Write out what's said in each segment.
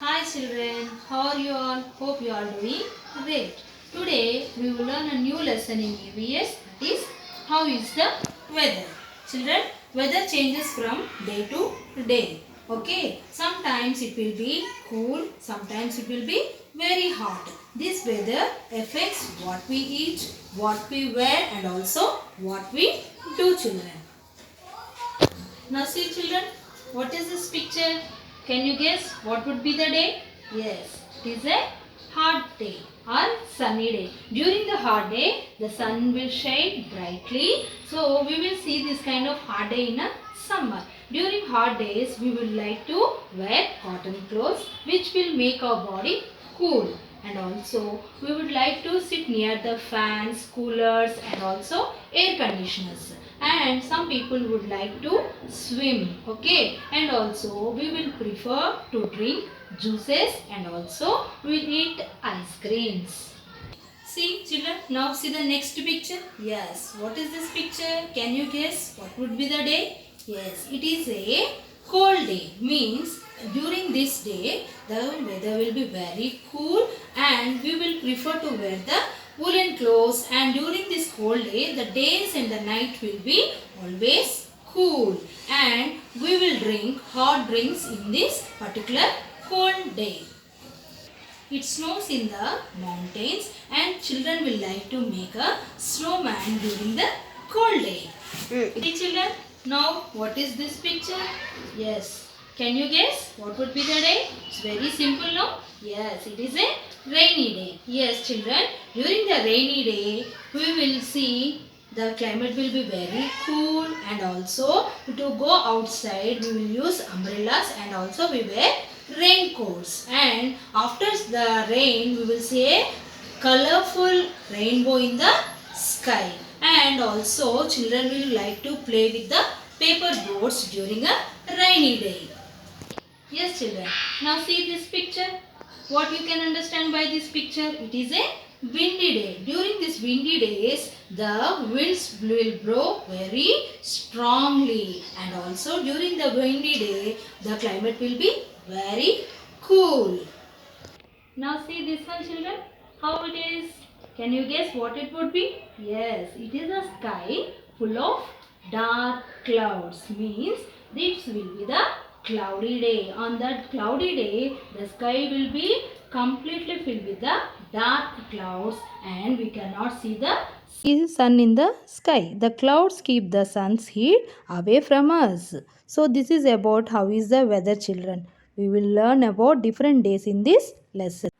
Hi children, how are you all? Hope you are doing great. Today we will learn a new lesson in EVS, that is how is the weather. Children, weather changes from day to day. Okay, sometimes it will be cool, sometimes it will be very hot. This weather affects what we eat, what we wear and also what we do, children. Now see children, what is this picture? Can you guess what would be the day? Yes, it is a hot day or sunny day. During the hot day, the sun will shine brightly. So we will see this kind of hot day in a summer. During hot days, we will like to wear cotton clothes which will make our body cool. And also, we would like to sit near the fans, coolers and also air conditioners. And some people would like to swim, okay, and also we will prefer to drink juices and also we will eat ice creams. See children, now see the next picture. Yes, what is this picture? Can you guess what would be the day? Yes, it is a cold day. Means during this day the weather will be very cool and we will prefer to wear the woolen clothes, and during this cold day the days and the night will be always cool and we will drink hot drinks in this particular cold day. It snows in the mountains and children will like to make a snowman during the cold day. Okay children, now what is this picture? Yes, can you guess what would be the day? It's very simple now. Yes, it is a rainy day. Yes children, during the rainy day we will see the climate will be very cool and also to go outside we will use umbrellas and also we wear raincoats, and after the rain we will see a colorful rainbow in the sky, and also children will like to play with the paper boats during a rainy day. Yes children, now see this picture. What you can understand by this picture? It is a windy day. During this windy days, the winds will blow very strongly, and also during the windy day, the climate will be very cool. Now see this one children, how it is. Can you guess what it would be? Yes, it is a sky full of dark clouds. Means this will be the cloudy day. On that cloudy day, the sky will be completely filled with the dark clouds and we cannot see the sun in the sky. The clouds keep the sun's heat away from us. So this is about how is the weather children. We will learn about different days in this lesson.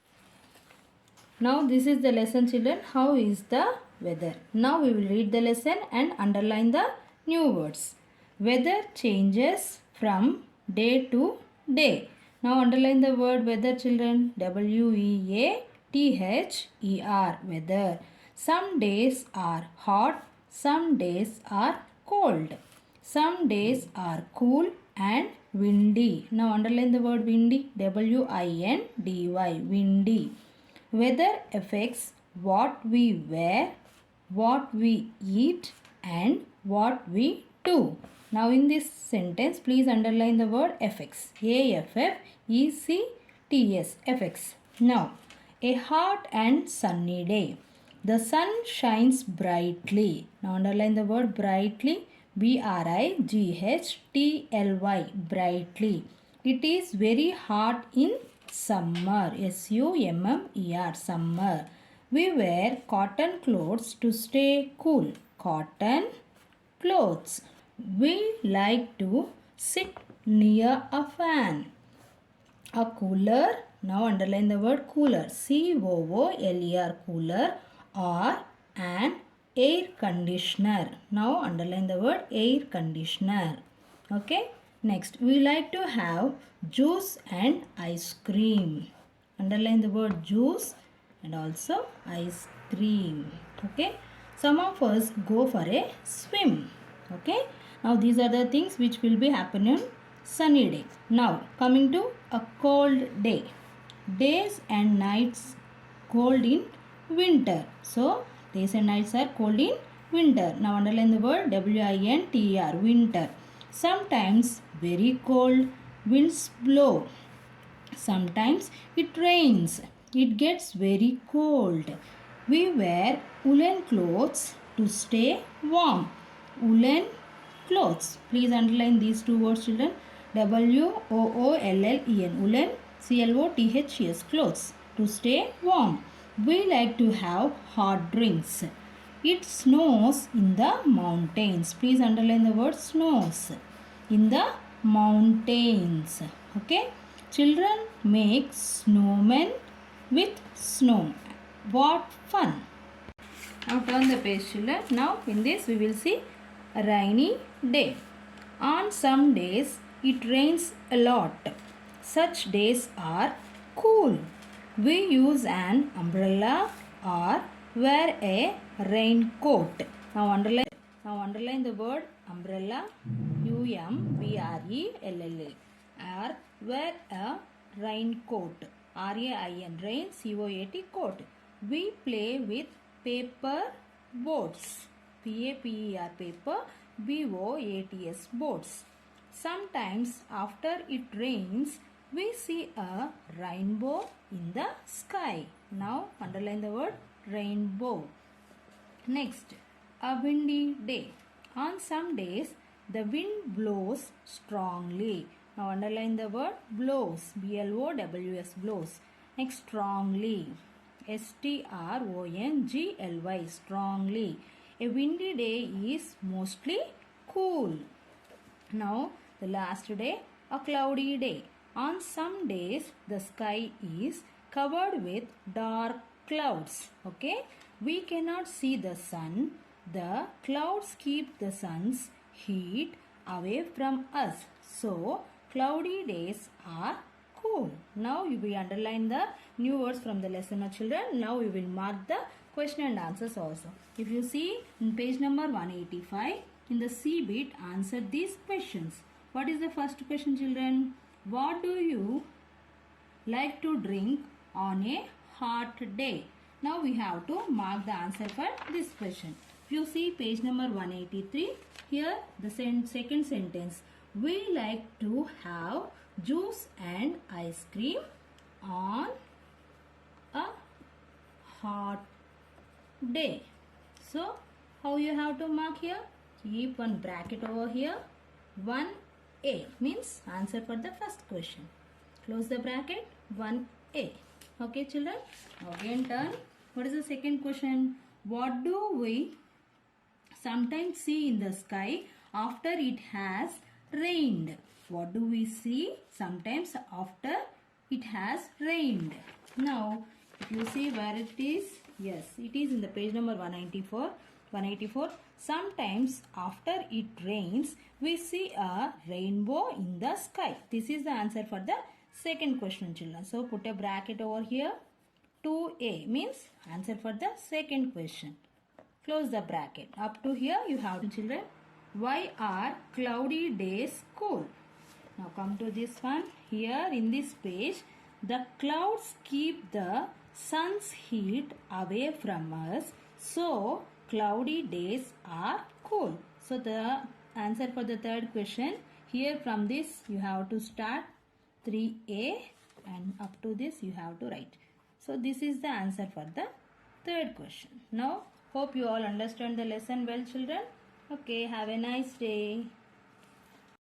Now this is the lesson children, how is the weather. Now we will read the lesson and underline the new words. Weather changes from day to day. Now underline the word weather children. WEATHER, weather. Some days are hot, some days are cold. Some days are cool and windy. Now underline the word windy. WINDY, windy. Weather affects what we wear, what we eat and what we do. Now in this sentence, please underline the word affects. AFFECTS, affects. Now, a hot and sunny day. The sun shines brightly. Now underline the word brightly. BRIGHTLY, brightly. It is very hot in summer. SUMMER, summer. We wear cotton clothes to stay cool. Cotton clothes. We like to sit near a fan. A cooler. Now underline the word cooler. COOLER, cooler, or an air conditioner. Now underline the word air conditioner. Okay. Next, we like to have juice and ice cream. Underline the word juice and also ice cream. Okay. Some of us go for a swim. Okay. Now these are the things which will be happening sunny day. Now coming to a cold day. Days and nights cold in winter. So days and nights are cold in winter. Now underline the word WINTER, winter. Sometimes very cold winds blow. Sometimes it rains. It gets very cold. We wear woolen clothes to stay warm. Woolen clothes. Please underline these two words, children. WOOLLEN. Woolen. CLOTHES. Clothes. To stay warm. We like to have hot drinks. It snows in the mountains. Please underline the word snows. In the mountains. Okay. Children make snowmen with snow. What fun! Now turn the page, children. Now in this we will see a rainy day. On some days it rains a lot. Such days are cool. We use an umbrella or wear a raincoat. Now underline the word umbrella. UMBRELLA. Or wear a raincoat. RAIN. Rain. COAT. Coat. We play with paper boats. PAPER. Paper. BOATS. Boats. Sometimes after it rains, we see a rainbow in the sky. Now underline the word rainbow. Next, a windy day. On some days, the wind blows strongly. Now underline the word blows. BLOWS. Blows. Next, strongly. STRONGLY. Strongly. A windy day is mostly cool. Now the last day, a cloudy day. On some days, the sky is covered with dark clouds. Okay, we cannot see the sun. The clouds keep the sun's heat away from us. So cloudy days are cool. Now you will underline the new words from the lesson, children. Now you will mark the question and answers also. If you see in page number 185, in the C bit, answer these questions. What is the first question, children? What do you like to drink on a hot day? Now we have to mark the answer for this question. If you see page number 183, here the second sentence. We like to have juice and ice cream on a hot day. So how you have to mark here? Keep one bracket over here. 1A means answer for the first question. Close the bracket. 1A. Okay, children. Again turn. What is the second question? What do we sometimes see in the sky after it has rained? What do we see sometimes after it has rained? Now, if you see where it is, yes, it is in the page number 194. Sometimes after it rains, we see a rainbow in the sky. This is the answer for the second question, children. So put a bracket over here. 2A means answer for the second question. Close the bracket. Up to here you have to, children. Why are cloudy days cool? Now come to this one. Here in this page, the clouds keep the sun's heat away from us. So cloudy days are cool. So the answer for the third question, here from this you have to start 3A and up to this you have to write. So this is the answer for the third question. Now hope you all understand the lesson well, children. Okay, have a nice day.